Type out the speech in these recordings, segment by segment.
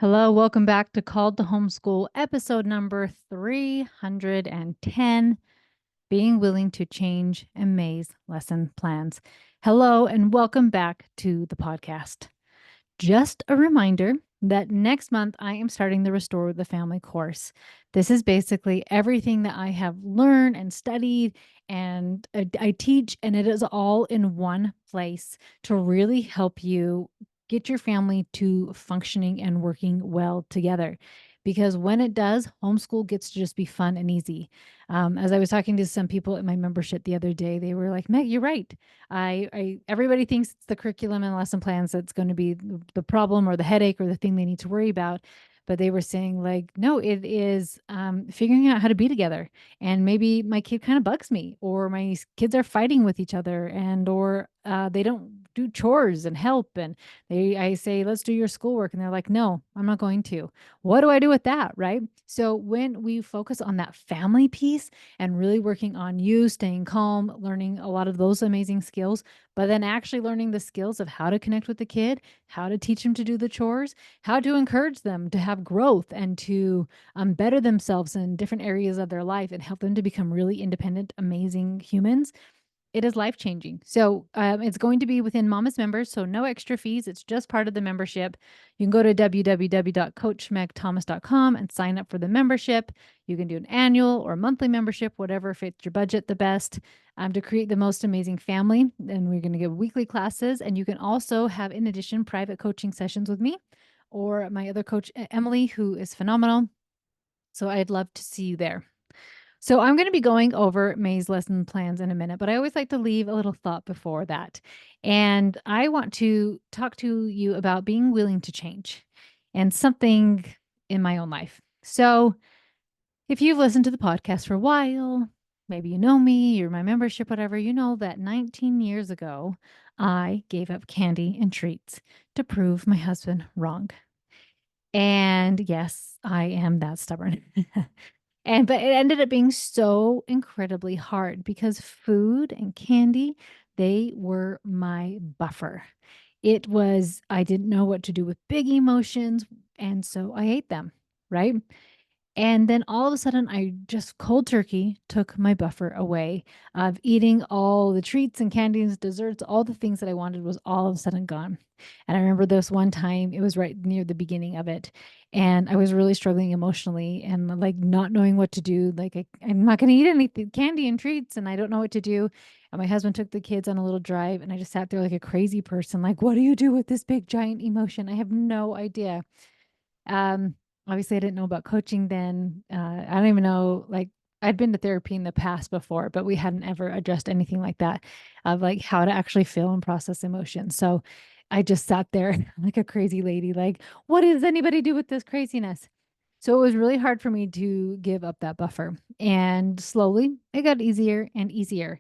Hello, welcome back to Called to Homeschool, episode number 310, Being Willing to Change and May's Lesson Plans. Hello, and welcome back to the podcast. Just a reminder that next month I am starting the Restore the Family course. This is basically everything that I have learned and studied and I teach, and it is all in one place to really help you get your family to functioning and working well together. Because when it does, homeschool gets to just be fun and easy. As I was talking to some people in my membership the other day, they were like, Meg, you're right. I everybody thinks it's the curriculum and lesson plans that's going to be the problem or the headache or the thing they need to worry about. But they were saying like, no, it is figuring out how to be together. And maybe my kid kind of bugs me, or my kids are fighting with each other, and or they don't do chores and help. And I say, let's do your schoolwork, and they're like, no, I'm not going to. What do I do with that, right? So when we focus on that family piece and really working on you staying calm, learning a lot of those amazing skills, but then actually learning the skills of how to connect with the kid, how to teach them to do the chores, how to encourage them to have growth and to better themselves in different areas of their life and help them to become really independent, amazing humans. It is life changing. So it's going to be within Mama's members, so no extra fees. It's just part of the membership. You can go to www.coachmegthomas.com and sign up for the membership. You can do an annual or monthly membership, whatever fits your budget the best, to create the most amazing family. And we're going to give weekly classes. And you can also have, in addition, private coaching sessions with me or my other coach, Emily, who is phenomenal. So I'd love to see you there. So I'm going to be going over May's lesson plans in a minute, but I always like to leave a little thought before that. And I want to talk to you about being willing to change and something in my own life. So if you've listened to the podcast for a while, maybe you know me, you're my membership, whatever, you know that 19 years ago, I gave up candy and treats to prove my husband wrong. And yes, I am that stubborn. But it ended up being so incredibly hard because food and candy, they were my buffer. It was I didn't know what to do with big emotions, and so I ate them, right? And then all of a sudden, I just cold turkey took my buffer away of eating all the treats and candies, desserts, all the things that I wanted was all of a sudden gone. And I remember this one time, it was right near the beginning of it. And I was really struggling emotionally and like not knowing what to do. Like, I'm not going to eat any candy and treats, and I don't know what to do. And my husband took the kids on a little drive, and I just sat there like a crazy person. Like, what do you do with this big, giant emotion? I have no idea. Um, Obviously, I didn't know about coaching then. I don't even know, like, I'd been to therapy in the past before, but we hadn't ever addressed anything like that of like how to actually feel and process emotions. So I just sat there like a crazy lady, like, what does anybody do with this craziness? So it was really hard for me to give up that buffer. And slowly it got easier and easier,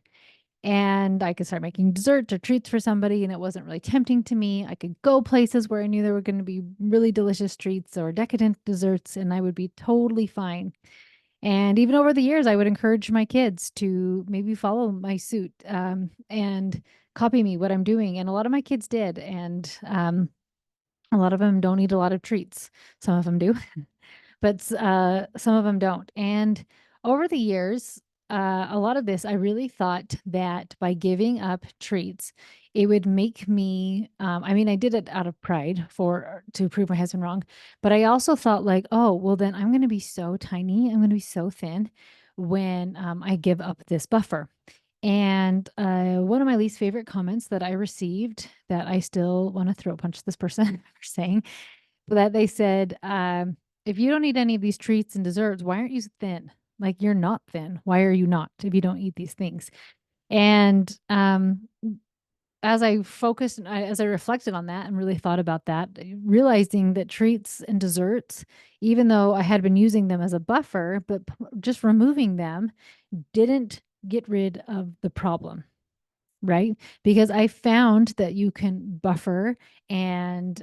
and I could start making desserts or treats for somebody, and it wasn't really tempting to me. I could go places where I knew there were going to be really delicious treats or decadent desserts, and I would be totally fine. And even over the years, I would encourage my kids to maybe follow my suit and copy me what I'm doing. And a lot of my kids did. And a lot of them don't eat a lot of treats. Some of them do, but some of them don't. And over the years, a lot of this, I really thought that by giving up treats, it would make me. I mean, I did it out of pride for to prove my husband wrong, but I also thought like, oh, well, then I'm going to be so tiny, I'm going to be so thin when I give up this buffer. And one of my least favorite comments that I received that I still want to throat punch this person for saying that they said, if you don't eat any of these treats and desserts, why aren't you thin? Like you're not thin. Why are you not if you don't eat these things? And as I focused, as I reflected on that and really thought about that, realizing that treats and desserts, even though I had been using them as a buffer, but just removing them didn't get rid of the problem, right? Because I found that you can buffer and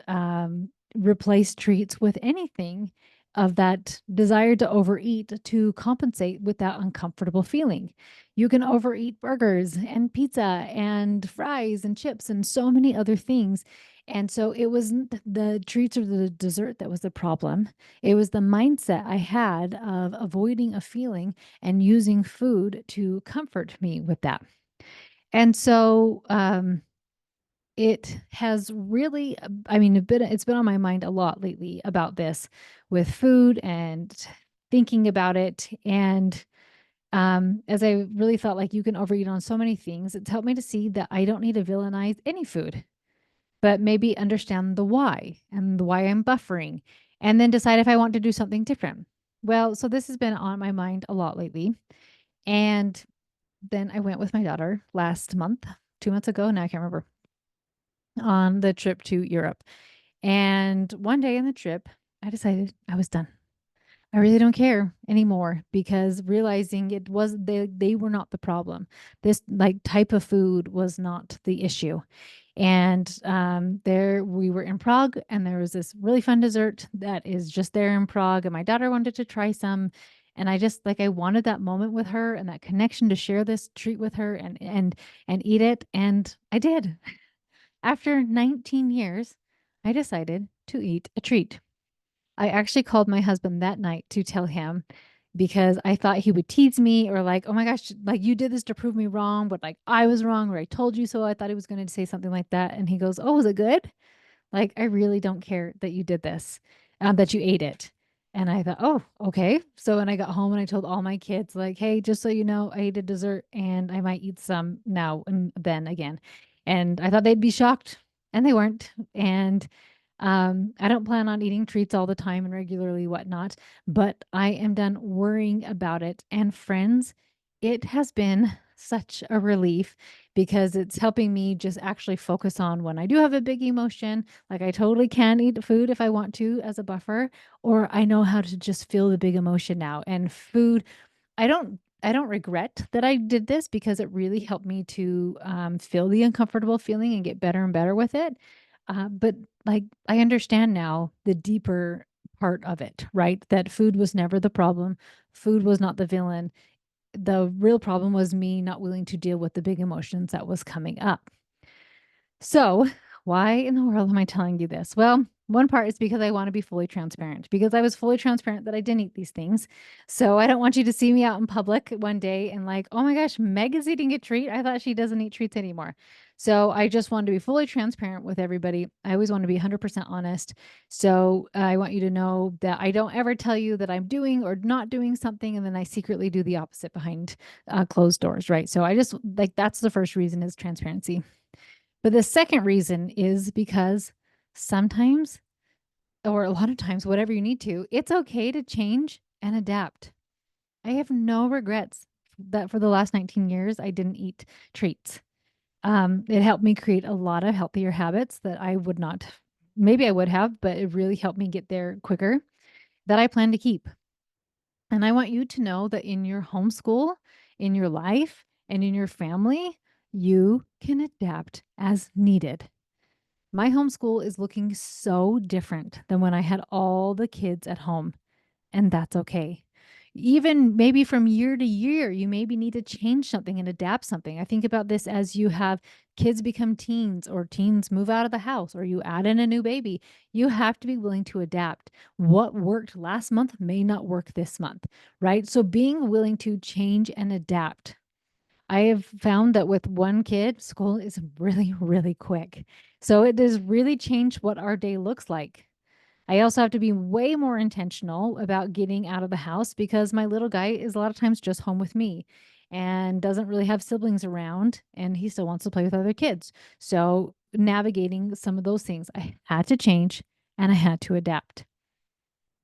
replace treats with anything of that desire to overeat to compensate with that uncomfortable feeling. You can overeat burgers and pizza and fries and chips and so many other things. And so it wasn't the treats or the dessert that was the problem. It was the mindset I had of avoiding a feeling and using food to comfort me with that. And so it has really, I mean, it's been on my mind a lot lately about this with food and thinking about it. And as I really felt like you can overeat on so many things, it's helped me to see that I don't need to villainize any food, but maybe understand the why and the why I'm buffering, and then decide if I want to do something different. Well, so this has been on my mind a lot lately. And then I went with my daughter last month, 2 months ago. Now I can't remember, on the trip to Europe. And one day in the trip, I decided I was done. I really don't care anymore because realizing it was they were not the problem. This like type of food was not the issue. And there we were in Prague, and there was this really fun dessert that is just there in Prague. And my daughter wanted to try some. And I just like I wanted that moment with her and that connection to share this treat with her and eat it. And I did. After 19 years, I decided to eat a treat. I actually called my husband that night to tell him because I thought he would tease me or like, oh my gosh, like you did this to prove me wrong, but like I was wrong or I told you so. I thought he was going to say something like that. And he goes, oh, was it good? Like, I really don't care that you did this, that you ate it. And I thought, oh, okay. So when I got home and I told all my kids, like, hey, just so you know, I ate a dessert and I might eat some now and then again. And I thought they'd be shocked, and they weren't. And I don't plan on eating treats all the time and regularly, whatnot, but I am done worrying about it. And friends, it has been such a relief because it's helping me just actually focus on when I do have a big emotion. Like I totally can eat food if I want to as a buffer, or I know how to just feel the big emotion now. And food, I don't regret that I did this because it really helped me to feel the uncomfortable feeling and get better and better with it. But like I understand now the deeper part of it, right? That food was never the problem. Food was not the villain. The real problem was me not willing to deal with the big emotions that was coming up. So, why in the world am I telling you this? Well, one part is because I want to be fully transparent, because I was fully transparent that I didn't eat these things. So, I don't want you to see me out in public one day and like, oh my gosh, Meg is eating a treat. I thought she doesn't eat treats anymore. So, I just wanted to be fully transparent with everybody. I always want to be 100% honest. So, I want you to know that I don't ever tell you that I'm doing or not doing something and then I secretly do the opposite behind closed doors, right? So, I just like that's the first reason is transparency. But the second reason is because sometimes, or a lot of times, whatever you need to, it's okay to change and adapt. I have no regrets that for the last 19 years, I didn't eat treats. It helped me create a lot of healthier habits that I would not, maybe I would have, but it really helped me get there quicker that I plan to keep. And I want you to know that in your homeschool, in your life, and in your family, you can adapt as needed. My homeschool is looking so different than when I had all the kids at home, and that's okay. Even maybe from year to year, you maybe need to change something and adapt something. I think about this as you have kids become teens or teens move out of the house or you add in a new baby. You have to be willing to adapt. What worked last month may not work this month, right? So being willing to change and adapt. I have found that with one kid, school is really, really quick. So it does really change what our day looks like. I also have to be way more intentional about getting out of the house because my little guy is a lot of times just home with me and doesn't really have siblings around and he still wants to play with other kids. So navigating some of those things, I had to change and I had to adapt.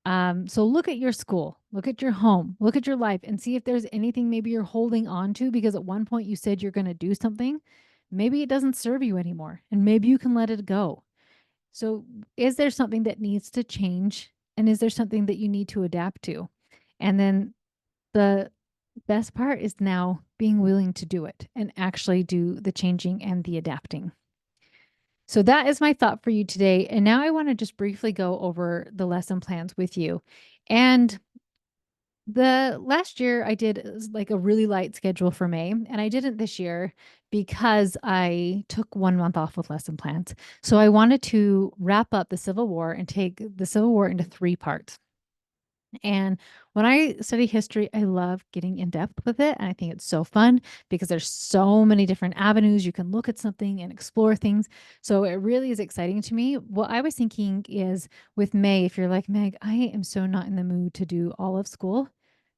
So look at your school, look at your home, look at your life and see if there's anything maybe you're holding on to because at one point you said you're going to do something. Maybe it doesn't serve you anymore and maybe you can let it go. So is there something that needs to change and is there something that you need to adapt to? And then the best part is now being willing to do it and actually do the changing and the adapting. So that is my thought for you today. And now I want to just briefly go over the lesson plans with you. And The last year I did like a really light schedule for May, and I didn't this year because I took 1 month off with lesson plans. So I wanted to wrap up the Civil War and take the Civil War into 3 parts. And when I study history, I love getting in depth with it. And I think it's so fun because there's so many different avenues you can look at something and explore things. So it really is exciting to me. What I was thinking is with May, if you're like, Meg, I am so not in the mood to do all of school,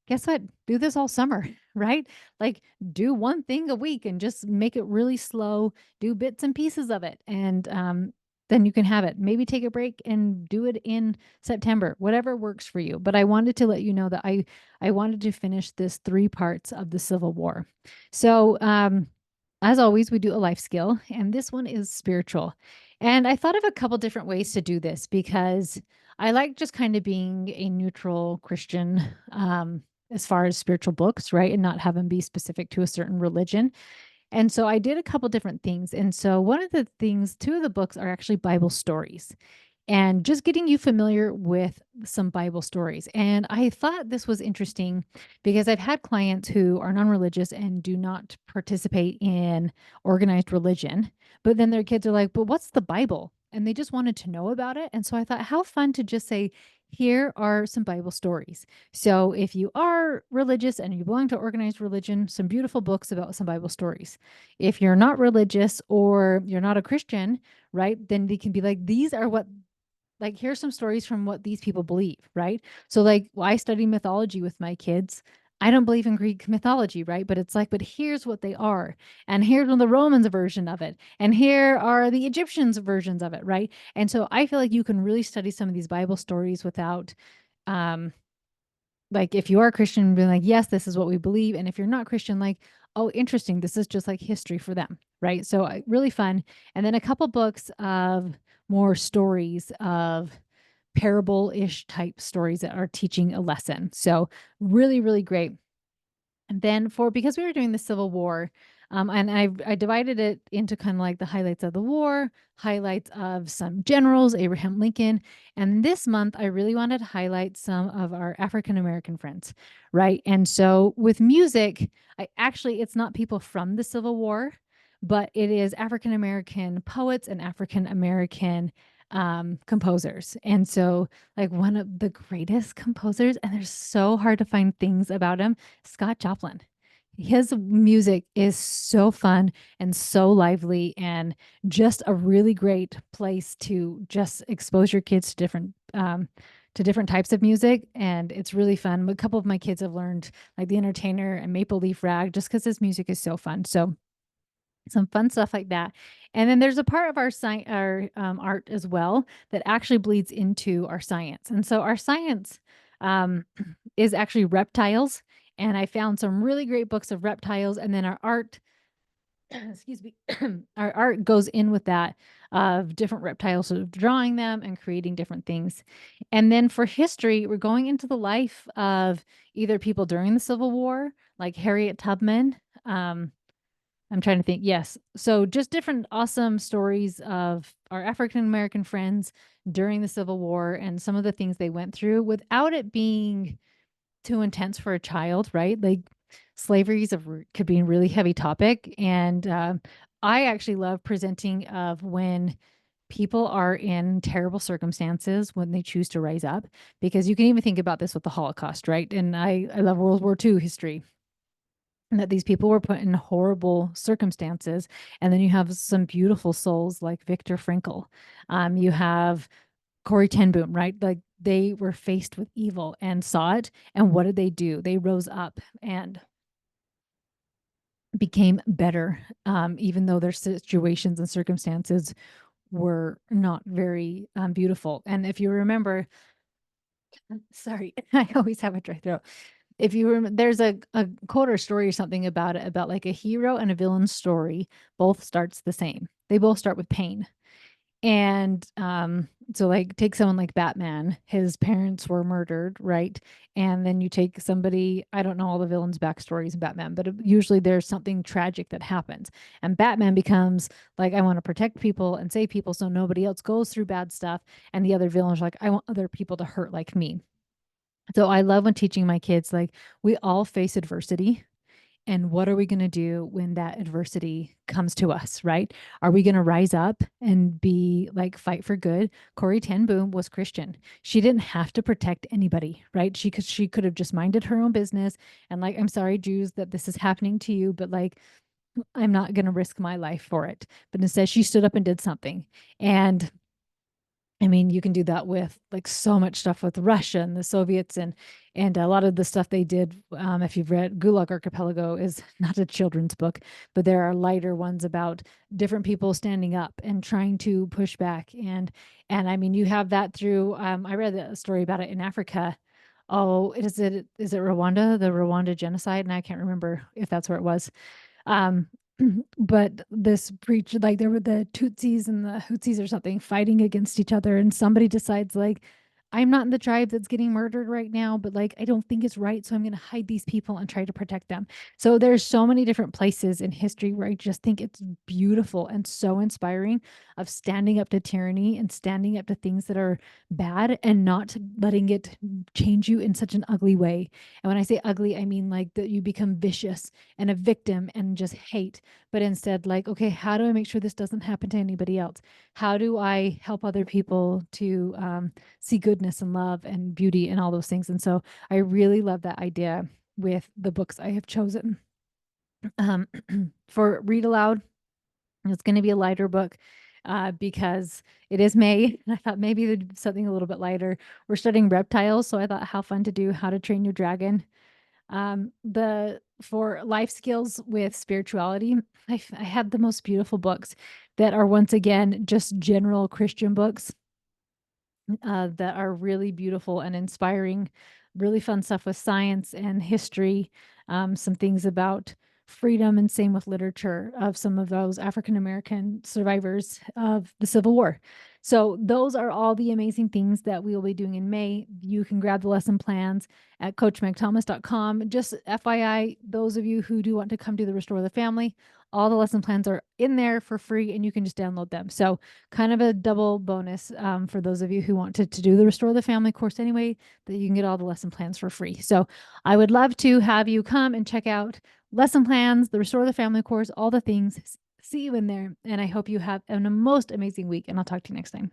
guess what? Do this all summer, right? Like do one thing a week and just make it really slow, do bits and pieces of it. And then you can have it. Maybe take a break and do it in September, whatever works for you. But I wanted to let you know that I wanted to finish this 3 parts of the Civil War. So as always, we do a life skill, and this one is spiritual. And I thought of a couple different ways to do this because I like just kind of being a neutral Christian as far as spiritual books, right? And not have them be specific to a certain religion. And so I did a couple different things. And so one of the things, two of the books are actually Bible stories and just getting you familiar with some Bible stories. And I thought this was interesting because I've had clients who are non religious and do not participate in organized religion, but then their kids are like, but what's the Bible? And they just wanted to know about it. And so I thought, how fun to just say, here are some Bible stories. So if you are religious and you belong to organized religion, some beautiful books about some Bible stories. If you're not religious or you're not a Christian, right, then they can be like, these are what like here's some stories from what these people believe, right? So like I study mythology with my kids. I don't believe in Greek mythology, right? But it's like, but here's what they are. And here's the Romans version of it. And here are the Egyptians versions of it, right? And so I feel like you can really study some of these Bible stories without um like if you are Christian, being like, yes, this is what we believe. And if you're not Christian, like, oh, interesting. This is just like history for them. Right. So really fun. And then a couple books of more stories of parable-ish type stories that are teaching a lesson. So really, really great. And then for because we were doing the Civil War, and I divided it into kind of like the highlights of the war, highlights of some generals, Abraham Lincoln, and this month I really wanted to highlight some of our African American friends, right? And so with music, I actually it's not people from the Civil War, but it is African American poets and African American composers. And so like one of the greatest composers, and they're so hard to find things about him, Scott Joplin. His music is so fun and so lively and just a really great place to just expose your kids to different types of music. And it's really fun. A couple of my kids have learned like The Entertainer and Maple Leaf Rag just because his music is so fun. So some fun stuff like that. And then there's a part of our art as well that actually bleeds into our science. And so our science is actually reptiles. And I found some really great books of reptiles. And then our art, excuse me, our art goes in with that of different reptiles, sort of drawing them and creating different things. And then for history, we're going into the life of either people during the Civil War, like Harriet Tubman. I'm trying to think. Yes. So just different awesome stories of our African American friends during the Civil War and some of the things they went through without it being too intense for a child, right? Like slavery could be a really heavy topic. And I actually love presenting of when people are in terrible circumstances when they choose to rise up, because you can even think about this with the Holocaust, right? And I love World War II history that these people were put in horrible circumstances. And then you have some beautiful souls like Viktor Frankl. You have Corey Ten Boom, right? Like they were faced with evil and saw it. And what did they do? They rose up and became better, even though their situations and circumstances were not very beautiful. And if you remember, sorry, I always have a dry throat. If you remember, there's a quote or story or something about it, about like a hero and a villain story both starts the same. They both start with pain. And so like take someone like Batman, his parents were murdered, right? And then you take somebody, I don't know all the villains' backstories in Batman, but usually there's something tragic that happens. And Batman becomes like, I want to protect people and save people so nobody else goes through bad stuff. And the other villains are like, I want other people to hurt like me. So I love when teaching my kids, like, we all face adversity. And what are we going to do when that adversity comes to us, right? Are we going to rise up and be like, fight for good? Corey Ten Boom was Christian. She didn't have to protect anybody, right? She could have just minded her own business and like, I'm sorry, Jews, that this is happening to you, but like, I'm not going to risk my life for it. But instead, she stood up and did something. And I mean, you can do that with like so much stuff with Russia and the Soviets and a lot of the stuff they did. If you've read Gulag Archipelago, is not a children's book, but there are lighter ones about different people standing up and trying to push back. And I mean, you have that through. I read a story about it in Africa. Oh, is it Rwanda, the Rwanda genocide? And I can't remember if that's where it was. Um, but this preach like there were the Tutsis and the Hutsis or something fighting against each other, and somebody decides like, I'm not in the tribe that's getting murdered right now, but like I don't think it's right, so I'm going to hide these people and try to protect them. So there's so many different places in history where I just think it's beautiful and so inspiring of standing up to tyranny and standing up to things that are bad and not letting it change you in such an ugly way. And when I say ugly, I mean like that you become vicious and a victim and just hate, but instead like, okay, how do I make sure this doesn't happen to anybody else? How do I help other people to see goodness and love and beauty and all those things? And so I really love that idea with the books I have chosen. um, for read aloud, it's going to be a lighter book because it is May. And I thought maybe there'd be something a little bit lighter. We're studying reptiles, so I thought how fun to do How to Train Your Dragon. The for life skills with spirituality, I had the most beautiful books that are once again just general Christian books that are really beautiful and inspiring, really fun stuff with science and history, some things about freedom, and same with literature of some of those African American survivors of the Civil War. So, those are all the amazing things that we will be doing in May. You can grab the lesson plans at coachmegthomas.com. Just FYI, those of you who do want to come to the Restore the Family, all the lesson plans are in there for free and you can just download them. So, kind of a double bonus for those of you who wanted to do the Restore the Family course anyway, that you can get all the lesson plans for free. So I would love to have you come and check out lesson plans, the Restore the Family course, all the things. See you in there. And I hope you have a most amazing week. And I'll talk to you next time.